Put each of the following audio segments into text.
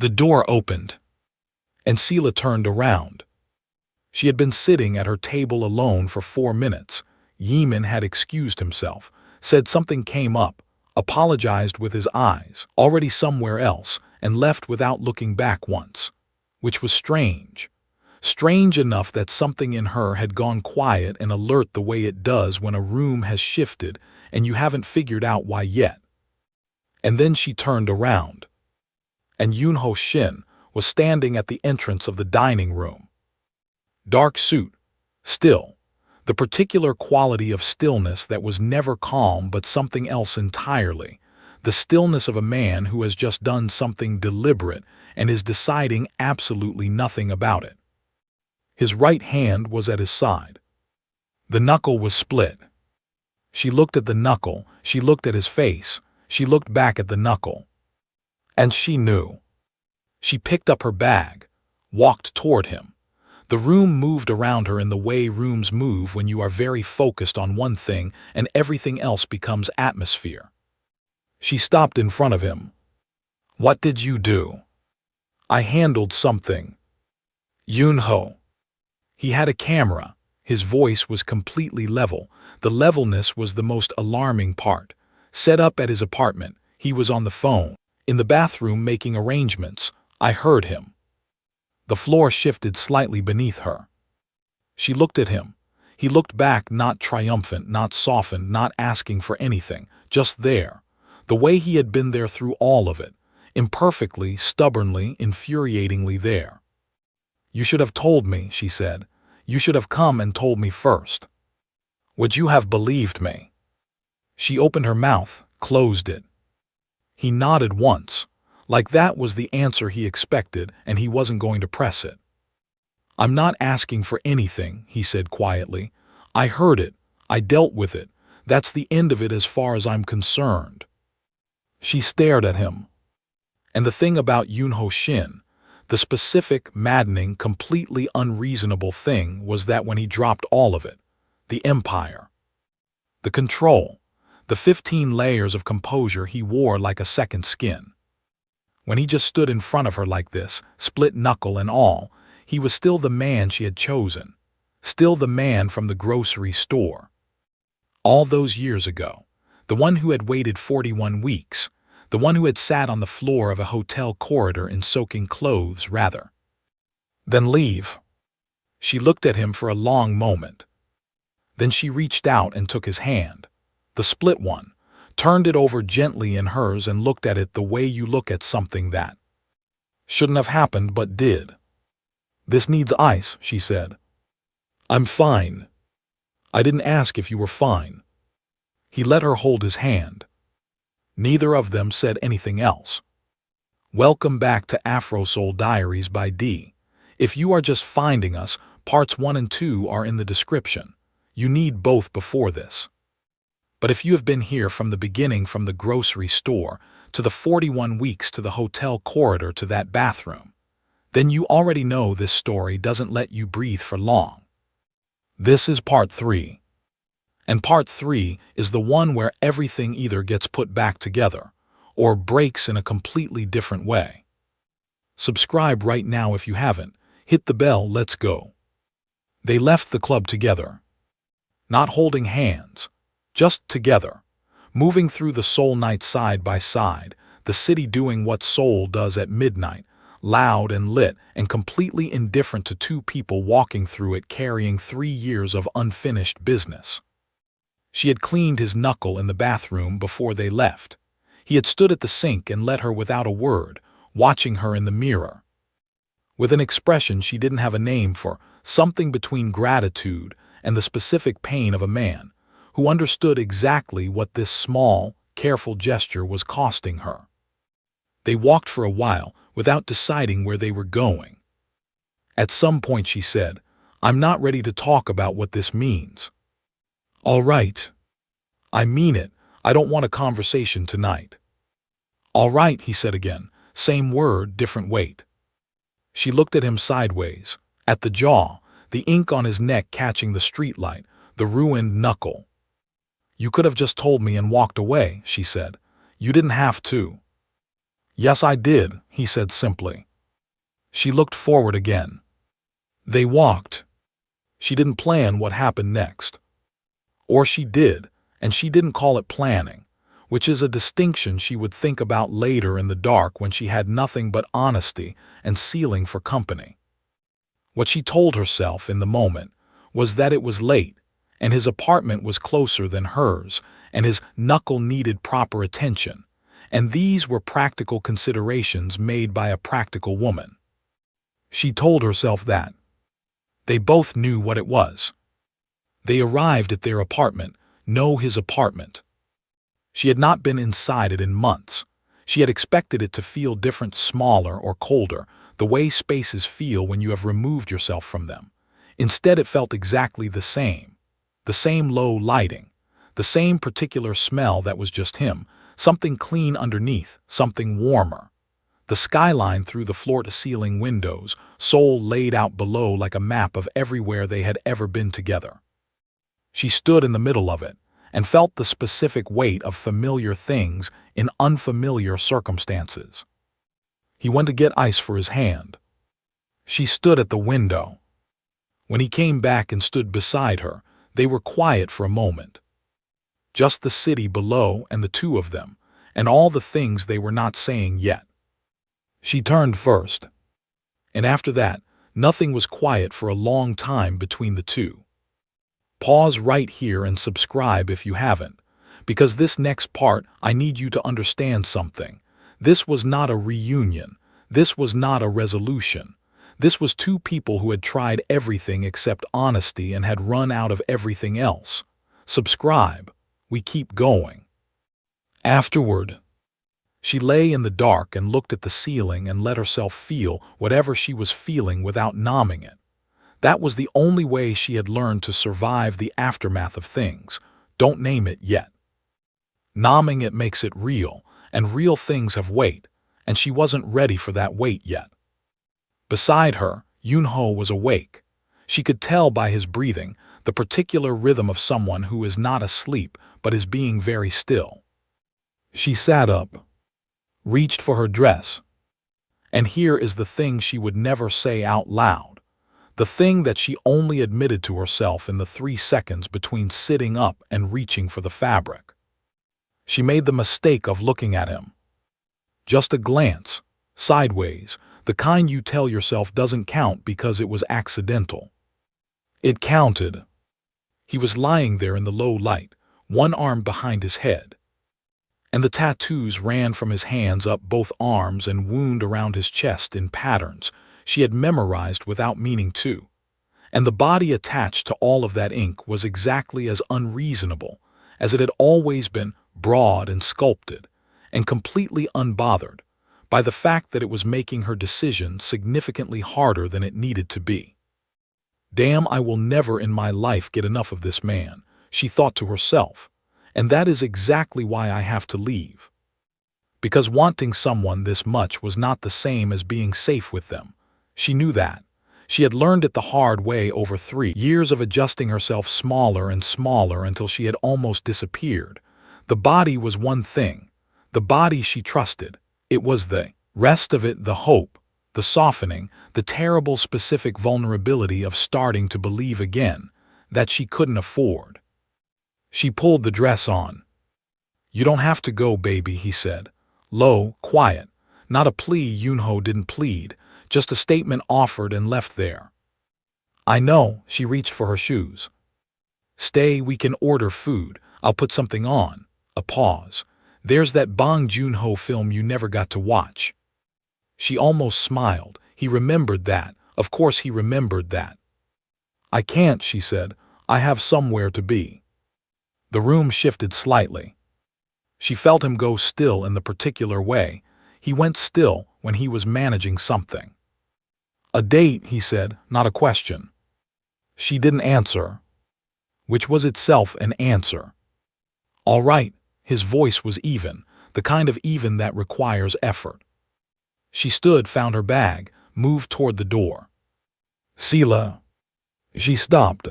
The door opened, and Selah turned around. She had been sitting at her table alone for 4 minutes. Yeeman had excused himself, said something came up, apologized with his eyes already somewhere else, and left without looking back once, which was strange. Strange enough that something in her had gone quiet and alert the way it does when a room has shifted and you haven't figured out why yet. And then she turned around, and Yunho Shin was standing at the entrance of the dining room. Dark suit, still, the particular quality of stillness that was never calm but something else entirely, the stillness of a man who has just done something deliberate and is deciding absolutely nothing about it. His right hand was at his side. The knuckle was split. She looked at the knuckle, she looked at his face, she looked back at the knuckle. And she knew. She picked up her bag, walked toward him. The room moved around her in the way rooms move when you are very focused on one thing and everything else becomes atmosphere. She stopped in front of him. "What did you do?" "I handled something." "Yunho." He had a camera. His voice was completely level. The levelness was the most alarming part. Set up at his apartment, he was on the phone, in the bathroom making arrangements. I heard him. The floor shifted slightly beneath her. She looked at him. He looked back, not triumphant, not softened, not asking for anything, just there, the way he had been there through all of it, imperfectly, stubbornly, infuriatingly there. "You should have told me," she said. "You should have come and told me first. Would you have believed me?" She opened her mouth, closed it. He nodded once, like that was the answer he expected and he wasn't going to press it. "I'm not asking for anything," he said quietly. "I heard it. I dealt with it. That's the end of it as far as I'm concerned." She stared at him. And the thing about Yunho Shin, the specific, maddening, completely unreasonable thing was that when he dropped all of it, the empire, the control, the 15 layers of composure he wore like a second skin. When he just stood in front of her like this, split knuckle and all, he was still the man she had chosen, still the man from the grocery store. All those years ago, the one who had waited 41 weeks, the one who had sat on the floor of a hotel corridor in soaking clothes, rather than leave. She looked at him for a long moment. Then she reached out and took his hand, the split one, turned it over gently in hers and looked at it the way you look at something that shouldn't have happened but did. "This needs ice," she said. "I'm fine." "I didn't ask if you were fine." He let her hold his hand. Neither of them said anything else. Welcome back to Afro Seoul Diaries by D. If you are just finding us, parts 1 and 2 are in the description. You need both before this. But if you have been here from the beginning, from the grocery store, to the 41 weeks, to the hotel corridor, to that bathroom, then you already know this story doesn't let you breathe for long. This is part 3. And part 3 is the one where everything either gets put back together or breaks in a completely different way. Subscribe right now if you haven't. Hit the bell, let's go. They left the club together. Not holding hands, just together, moving through the Seoul night side by side, the city doing what Seoul does at midnight, loud and lit and completely indifferent to two people walking through it carrying 3 years of unfinished business. She had cleaned his knuckle in the bathroom before they left. He had stood at the sink and let her without a word, watching her in the mirror. With an expression she didn't have a name for, something between gratitude and the specific pain of a man who understood exactly what this small, careful gesture was costing her. They walked for a while without deciding where they were going. At some point she said, "I'm not ready to talk about what this means." "All right." "I mean it. I don't want a conversation tonight." "All right," he said again, same word, different weight. She looked at him sideways, at the jaw, the ink on his neck catching the streetlight, the ruined knuckle. "You could have just told me and walked away," she said. "You didn't have to." Yes, I did, he said simply. She looked forward again. They walked. She didn't plan what happened next. Or she did, and she didn't call it planning, which is a distinction she would think about later in the dark when she had nothing but honesty and ceiling for company. What she told herself in the moment was that it was late, and his apartment was closer than hers, and his knuckle needed proper attention, and these were practical considerations made by a practical woman. She told herself that. They both knew what it was. They arrived at their apartment, his apartment. She had not been inside it in months. She had expected it to feel different, smaller or colder, the way spaces feel when you have removed yourself from them. Instead, it felt exactly the same. The same low lighting, the same particular smell that was just him, something clean underneath, something warmer. The skyline through the floor-to-ceiling windows, Seoul laid out below like a map of everywhere they had ever been together. She stood in the middle of it and felt the specific weight of familiar things in unfamiliar circumstances. He went to get ice for his hand. She stood at the window. When he came back and stood beside her, they were quiet for a moment. Just the city below and the two of them, and all the things they were not saying yet. She turned first. And after that, nothing was quiet for a long time between the two. Pause right here and subscribe if you haven't, because this next part I need you to understand something. This was not a reunion. This was not a resolution. This was two people who had tried everything except honesty and had run out of everything else. Subscribe. We keep going. Afterward, she lay in the dark and looked at the ceiling and let herself feel whatever she was feeling without numbing it. That was the only way she had learned to survive the aftermath of things. Don't name it yet. Numbing it makes it real, and real things have weight, and she wasn't ready for that weight yet. Beside her, Yunho was awake. She could tell by his breathing, the particular rhythm of someone who is not asleep but is being very still. She sat up, reached for her dress. And here is the thing she would never say out loud. The thing that she only admitted to herself in the 3 seconds between sitting up and reaching for the fabric. She made the mistake of looking at him. Just a glance, sideways, the kind you tell yourself doesn't count because it was accidental. It counted. He was lying there in the low light, one arm behind his head. And the tattoos ran from his hands up both arms and wound around his chest in patterns she had memorized without meaning to. And the body attached to all of that ink was exactly as unreasonable as it had always been, broad and sculpted, and completely unbothered by the fact that it was making her decision significantly harder than it needed to be. Damn, I will never in my life get enough of this man, she thought to herself, and that is exactly why I have to leave. Because wanting someone this much was not the same as being safe with them. She knew that. She had learned it the hard way over 3 years of adjusting herself smaller and smaller until she had almost disappeared. The body was one thing. The body she trusted. It was the rest of it, the hope, the softening, the terrible specific vulnerability of starting to believe again, that she couldn't afford. She pulled the dress on. You don't have to go, baby, he said. Low, quiet. Not a plea. Yunho didn't plead, just a statement offered and left there. I know, she reached for her shoes. Stay, we can order food. I'll put something on. A pause. There's that Bong Joon-ho film you never got to watch. She almost smiled. He remembered that. Of course he remembered that. I can't, she said. I have somewhere to be. The room shifted slightly. She felt him go still in the particular way. He went still when he was managing something. A date, he said, not a question. She didn't answer, which was itself an answer. All right, his voice was even, the kind of even that requires effort. She stood, found her bag, moved toward the door. Selah. She stopped.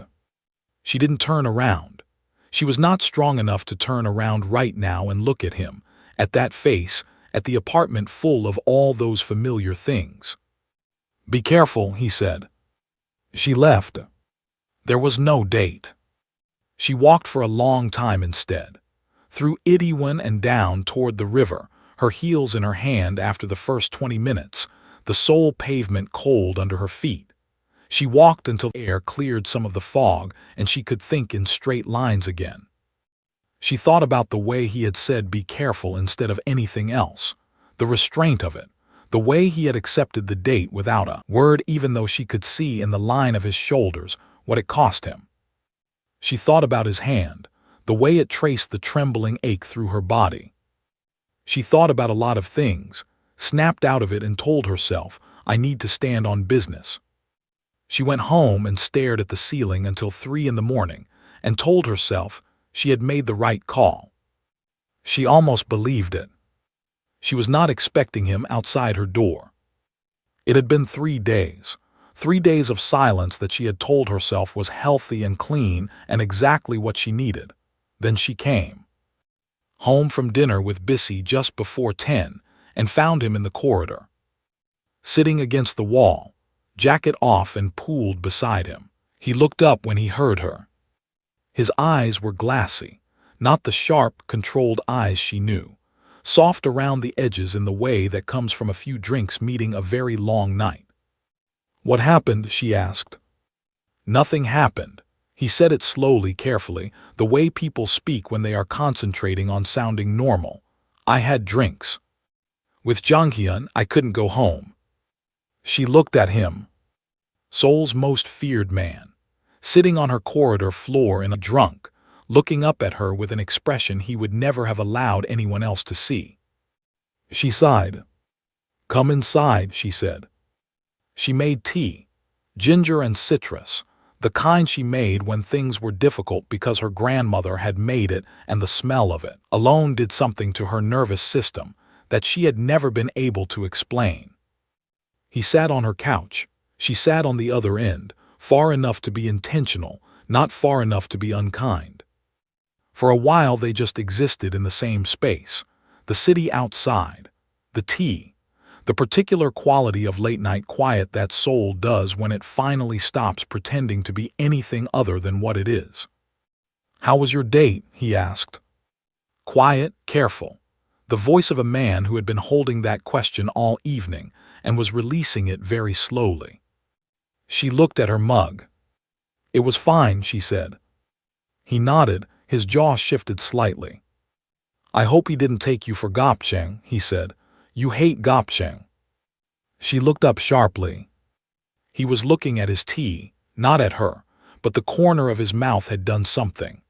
She didn't turn around. She was not strong enough to turn around right now and look at him, at that face, at the apartment full of all those familiar things. "Be careful," he said. She left. There was no date. She walked for a long time instead, through Itaewon and down toward the river, her heels in her hand after the first 20 minutes, the Seoul pavement cold under her feet. She walked until air cleared some of the fog and she could think in straight lines again. She thought about the way he had said be careful instead of anything else, the restraint of it, the way he had accepted the date without a word even though she could see in the line of his shoulders what it cost him. She thought about his hand, the way it traced the trembling ache through her body. She thought about a lot of things, snapped out of it and told herself, I need to stand on business. She went home and stared at the ceiling until 3 in the morning and told herself she had made the right call. She almost believed it. She was not expecting him outside her door. It had been 3 days. 3 days of silence that she had told herself was healthy and clean and exactly what she needed. Then she came home from dinner with Bissy just before 10 and found him in the corridor, sitting against the wall, jacket off and pooled beside him. He looked up when he heard her. His eyes were glassy, not the sharp, controlled eyes she knew, soft around the edges in the way that comes from a few drinks meeting a very long night. What happened? She asked. Nothing happened. He said it slowly, carefully, the way people speak when they are concentrating on sounding normal. I had drinks. With Jonghyun, I couldn't go home. She looked at him. Seoul's most feared man, sitting on her corridor floor in a drunk, looking up at her with an expression he would never have allowed anyone else to see. She sighed. Come inside, she said. She made tea, ginger and citrus, the kind she made when things were difficult because her grandmother had made it and the smell of it alone did something to her nervous system that she had never been able to explain. He sat on her couch. She sat on the other end, far enough to be intentional, not far enough to be unkind. For a while they just existed in the same space, the city outside, the tea, the particular quality of late-night quiet that Seoul does when it finally stops pretending to be anything other than what it is. How was your date? He asked. Quiet, careful, the voice of a man who had been holding that question all evening and was releasing it very slowly. She looked at her mug. It was fine, she said. He nodded, his jaw shifted slightly. I hope he didn't take you for gopchang, he said. You hate gopchang. She looked up sharply. He was looking at his tea, not at her, but the corner of his mouth had done something.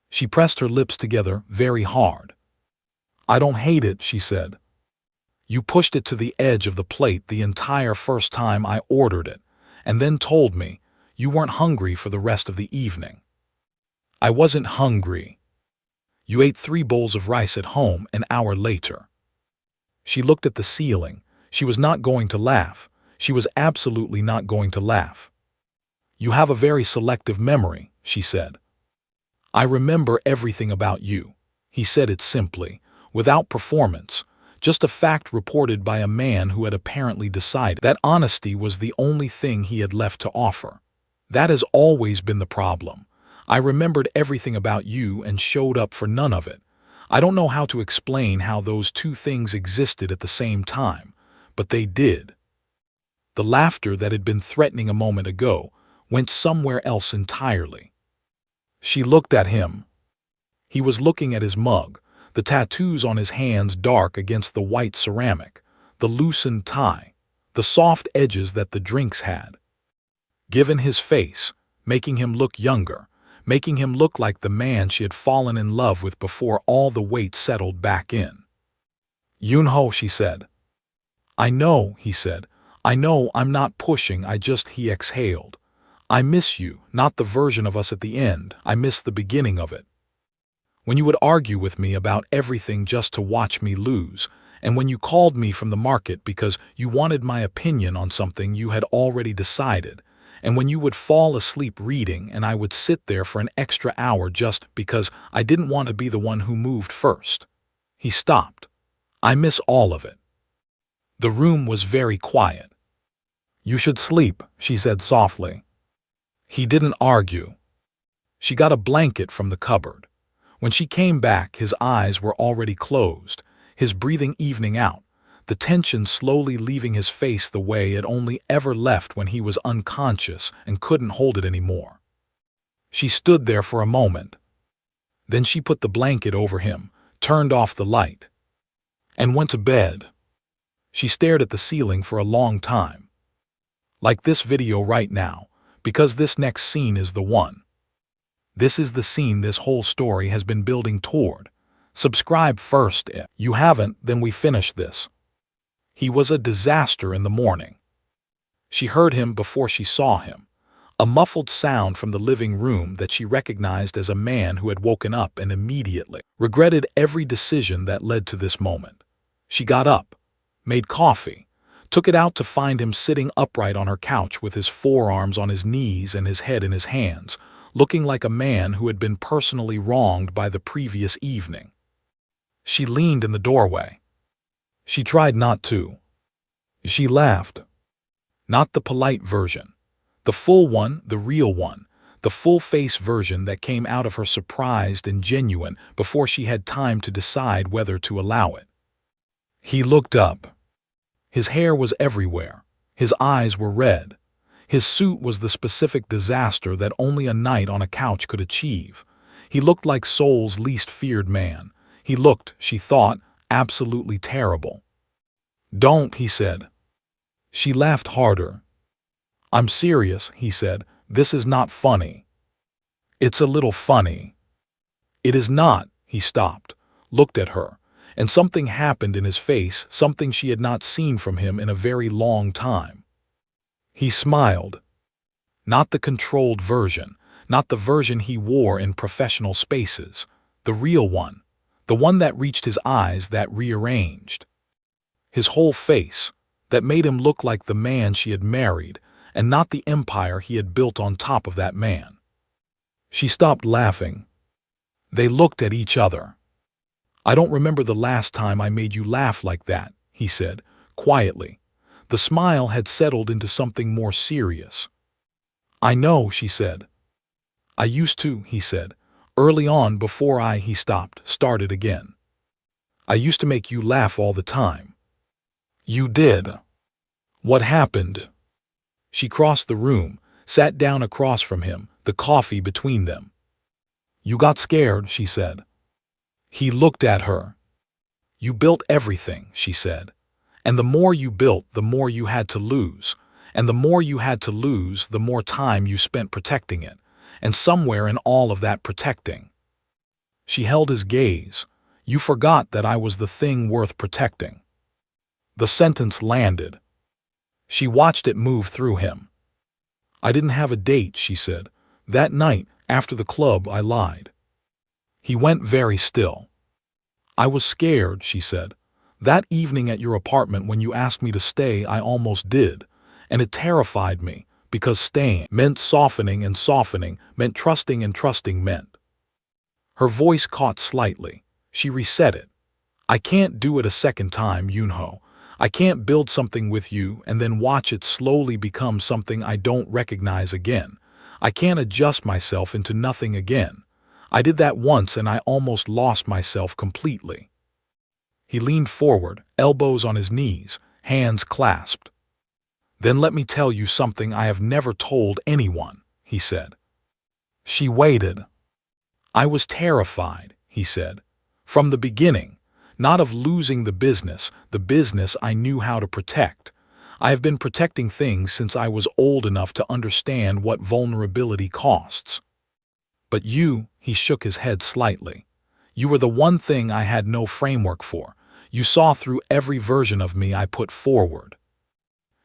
She pressed her lips together very hard. I don't hate it, she said. You pushed it to the edge of the plate the entire first time I ordered it, and then told me you weren't hungry for the rest of the evening. I wasn't hungry. You ate 3 bowls of rice at home an hour later. She looked at the ceiling. She was not going to laugh. She was absolutely not going to laugh. You have a very selective memory, she said. I remember everything about you. He said it simply, without performance, just a fact reported by a man who had apparently decided that honesty was the only thing he had left to offer. That has always been the problem. I remembered everything about you and showed up for none of it. I don't know how to explain how those two things existed at the same time, but they did. The laughter that had been threatening a moment ago went somewhere else entirely. She looked at him. He was looking at his mug, the tattoos on his hands dark against the white ceramic, the loosened tie, the soft edges that the drinks had. Given his face, making him look younger, making him look like the man she had fallen in love with before all the weight settled back in. Yunho, she said. I know, he said. I know I'm not pushing, he exhaled. I miss you, not the version of us at the end, I miss the beginning of it. When you would argue with me about everything just to watch me lose, and when you called me from the market because you wanted my opinion on something you had already decided, and when you would fall asleep reading and I would sit there for an extra hour just because I didn't want to be the one who moved first. He stopped. I miss all of it." The room was very quiet. "You should sleep," she said softly. He didn't argue. She got a blanket from the cupboard. When she came back, his eyes were already closed, his breathing evening out, the tension slowly leaving his face the way it only ever left when he was unconscious and couldn't hold it anymore. She stood there for a moment. Then she put the blanket over him, turned off the light, and went to bed. She stared at the ceiling for a long time. Like this video right now, because this next scene is the one. This is the scene this whole story has been building toward. Subscribe first. If you haven't, then we finish this. He was a disaster in the morning. She heard him before she saw him. A muffled sound from the living room that she recognized as a man who had woken up and immediately regretted every decision that led to this moment. She got up, made coffee, took it out to find him sitting upright on her couch with his forearms on his knees and his head in his hands, looking like a man who had been personally wronged by the previous evening. She leaned in the doorway. She tried not to. She laughed. Not the polite version. The full one, the real one, the full-face version that came out of her surprised and genuine before she had time to decide whether to allow it. He looked up. His hair was everywhere. His eyes were red. His suit was the specific disaster that only a night on a couch could achieve. He looked like Seoul's least feared man. He looked, she thought, absolutely terrible. "Don't," he said. She laughed harder. "I'm serious," he said. "This is not funny." "It's a little funny." "It is not." He stopped, looked at her, and something happened in his face, something she had not seen from him in a very long time. He smiled. Not the controlled version, not the version he wore in professional spaces, the real one, the one that reached his eyes, that rearranged his whole face, that made him look like the man she had married, and not the empire he had built on top of that man. She stopped laughing. They looked at each other. "I don't remember the last time I made you laugh like that," he said, quietly. The smile had settled into something more serious. "I know," she said. "I used to," he said. "Early on, before he stopped, started again. I used to make you laugh all the time." "You did." "What happened?" She crossed the room, sat down across from him, the coffee between them. "You got scared," she said. He looked at her. "You built everything," she said. "And the more you built, the more you had to lose. And the more you had to lose, the more time you spent protecting it. And somewhere in all of that protecting." She held his gaze. "You forgot that I was the thing worth protecting." The sentence landed. She watched it move through him. "I didn't have a date," she said. "That night, after the club, I lied." He went very still. "I was scared," she said. "That evening at your apartment when you asked me to stay, I almost did. And it terrified me, because staying meant softening, and softening meant trusting, and trusting meant." Her voice caught slightly. She reset it. "I can't do it a second time, Yunho. I can't build something with you and then watch it slowly become something I don't recognize again. I can't adjust myself into nothing again. I did that once and I almost lost myself completely." He leaned forward, elbows on his knees, hands clasped. "Then let me tell you something I have never told anyone," he said. She waited. "I was terrified," he said, "from the beginning. Not of losing the business I knew how to protect. I have been protecting things since I was old enough to understand what vulnerability costs. But you," he shook his head slightly, "you were the one thing I had no framework for. You saw through every version of me I put forward.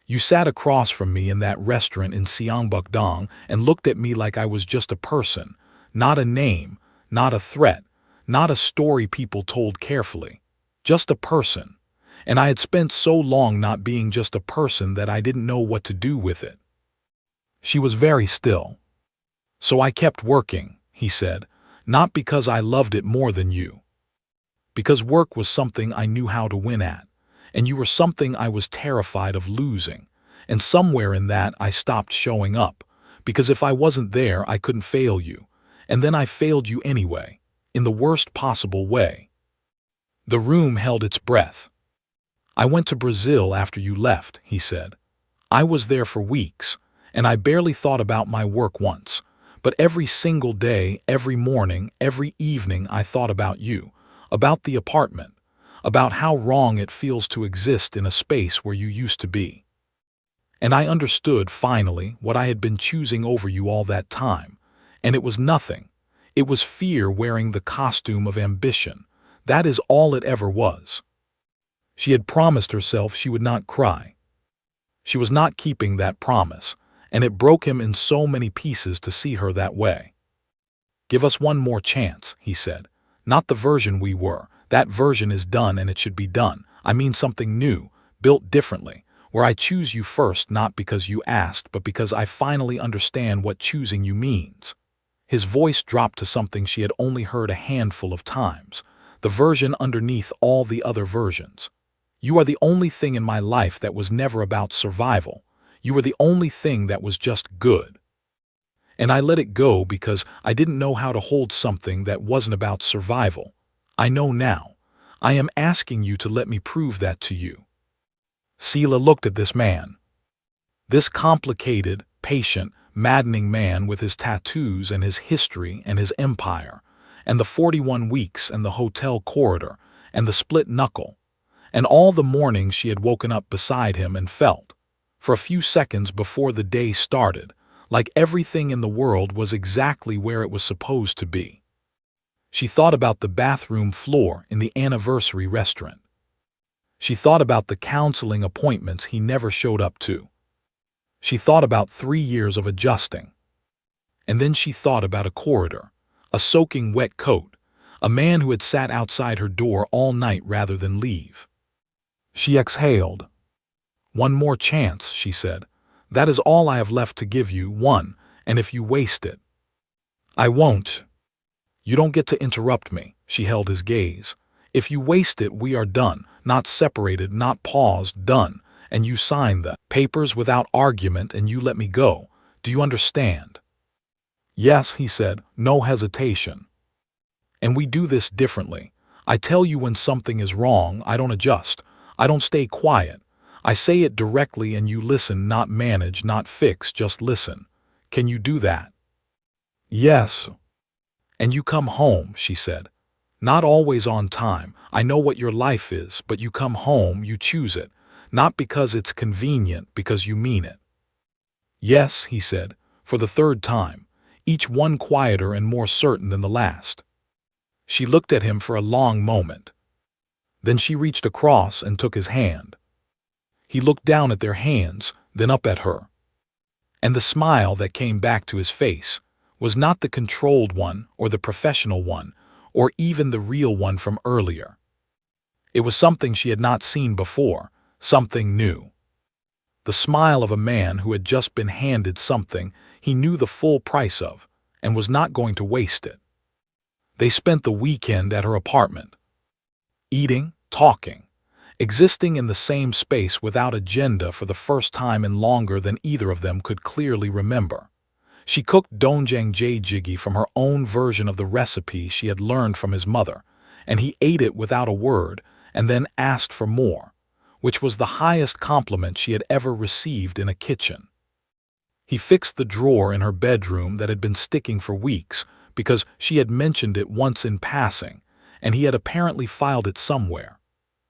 You sat across from me in that restaurant in Seongbuk-dong and looked at me like I was just a person, not a name, not a threat, not a story people told carefully. Just a person. And I had spent so long not being just a person that I didn't know what to do with it." She was very still. "So I kept working," he said, "not because I loved it more than you. Because work was something I knew how to win at, and you were something I was terrified of losing. And somewhere in that I stopped showing up, because if I wasn't there I couldn't fail you. And then I failed you anyway, in the worst possible way. The room held its breath. I went to Brazil after you left, he said. I was there for weeks, and I barely thought about my work once. But every single day, every morning, every evening I thought about you, about the apartment, about how wrong it feels to exist in a space where you used to be. And I understood, finally, what I had been choosing over you all that time. And it was nothing. It was fear wearing the costume of ambition. That is all it ever was. She had promised herself she would not cry. She was not keeping that promise, and it broke him in so many pieces to see her that way. Give us one more chance, he said. Not the version we were. That version is done and it should be done. I mean something new, built differently, where I choose you first not because you asked, but because I finally understand what choosing you means. His voice dropped to something she had only heard a handful of times, the version underneath all the other versions. You are the only thing in my life that was never about survival. You were the only thing that was just good. And I let it go because I didn't know how to hold something that wasn't about survival. I know now. I am asking you to let me prove that to you. Selah looked at this man. This complicated, patient, maddening man with his tattoos and his history and his empire, and the 41 weeks and the hotel corridor and the split knuckle, and all the mornings she had woken up beside him and felt, for a few seconds before the day started, like everything in the world was exactly where it was supposed to be. She thought about the bathroom floor in the anniversary restaurant. She thought about the counseling appointments he never showed up to. She thought about 3 years of adjusting. And then she thought about a corridor, a soaking wet coat, a man who had sat outside her door all night rather than leave. She exhaled. One more chance, she said. That is all I have left to give you, one, and if you waste it. I won't. You don't get to interrupt me, she held his gaze. If you waste it, we are done, not separated, not paused, done, and you sign the papers without argument and you let me go. Do you understand? Yes, he said, no hesitation. And we do this differently. I tell you when something is wrong, I don't adjust. I don't stay quiet. I say it directly and you listen, not manage, not fix, just listen. Can you do that? Yes. And you come home, she said. Not always on time. I know what your life is, but you come home, you choose it. Not because it's convenient, because you mean it. Yes, he said, for the third time, each one quieter and more certain than the last. She looked at him for a long moment. Then she reached across and took his hand. He looked down at their hands, then up at her. And the smile that came back to his face was not the controlled one or the professional one, or even the real one from earlier. It was something she had not seen before, something new. The smile of a man who had just been handed something he knew the full price of and was not going to waste it. They spent the weekend at her apartment, eating, talking, existing in the same space without agenda for the first time in longer than either of them could clearly remember. She cooked Dongjak-gu from her own version of the recipe she had learned from his mother, and he ate it without a word and then asked for more, which was the highest compliment she had ever received in a kitchen. He fixed the drawer in her bedroom that had been sticking for weeks because she had mentioned it once in passing, and he had apparently filed it somewhere.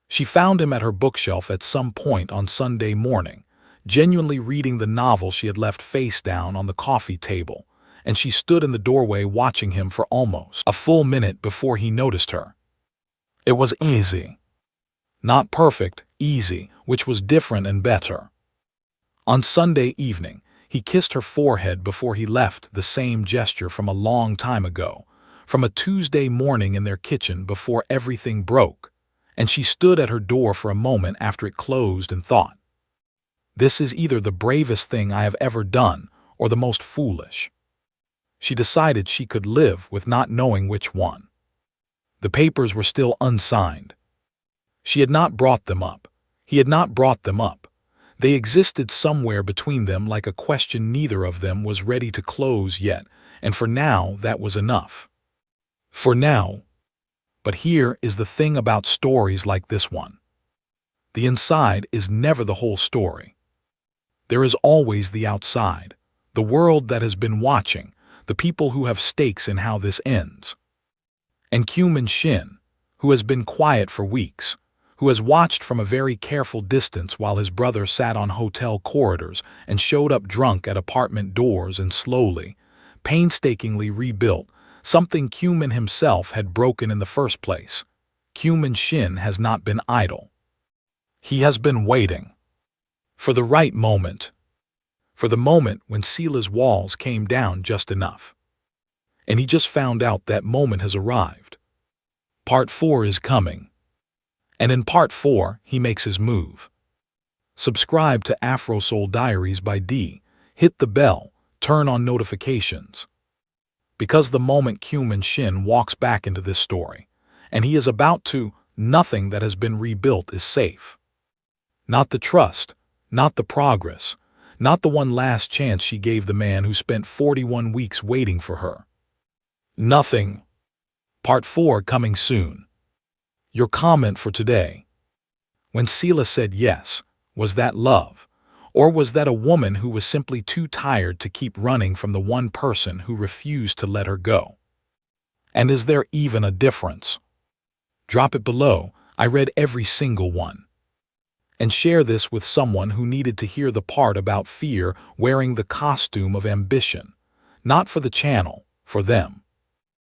She found him at her bookshelf at some point on Sunday morning, genuinely reading the novel she had left face down on the coffee table, and she stood in the doorway watching him for almost a full minute before he noticed her. It was easy. Not perfect, easy, which was different and better. On Sunday evening, he kissed her forehead before he left, the same gesture from a long time ago, from a Tuesday morning in their kitchen before everything broke, and she stood at her door for a moment after it closed and thought, "This is either the bravest thing I have ever done or the most foolish." She decided she could live with not knowing which one. The papers were still unsigned. She had not brought them up. He had not brought them up. They existed somewhere between them like a question neither of them was ready to close yet, and for now that was enough. For now. But here is the thing about stories like this one. The inside is never the whole story. There is always the outside, the world that has been watching, the people who have stakes in how this ends. And Kyungmin Shin, who has been quiet for weeks, who has watched from a very careful distance while his brother sat on hotel corridors and showed up drunk at apartment doors and slowly, painstakingly rebuilt something Kyungmin himself had broken in the first place. Kyungmin Shin has not been idle. He has been waiting. For the right moment. For the moment when Selah's walls came down just enough. And he just found out that moment has arrived. Part 4 is coming. And in Part 4, he makes his move. Subscribe to Afro Seoul Diaries by D. Hit the bell, turn on notifications. Because the moment Kyungmin Shin walks back into this story, and he is about to, nothing that has been rebuilt is safe. Not the trust, not the progress, not the one last chance she gave the man who spent 41 weeks waiting for her. Nothing. Part 4 coming soon. Your comment for today. When Selah said yes, was that love? Or was that a woman who was simply too tired to keep running from the one person who refused to let her go? And is there even a difference? Drop it below. I read every single one. And share this with someone who needed to hear the part about fear wearing the costume of ambition. Not for the channel, for them.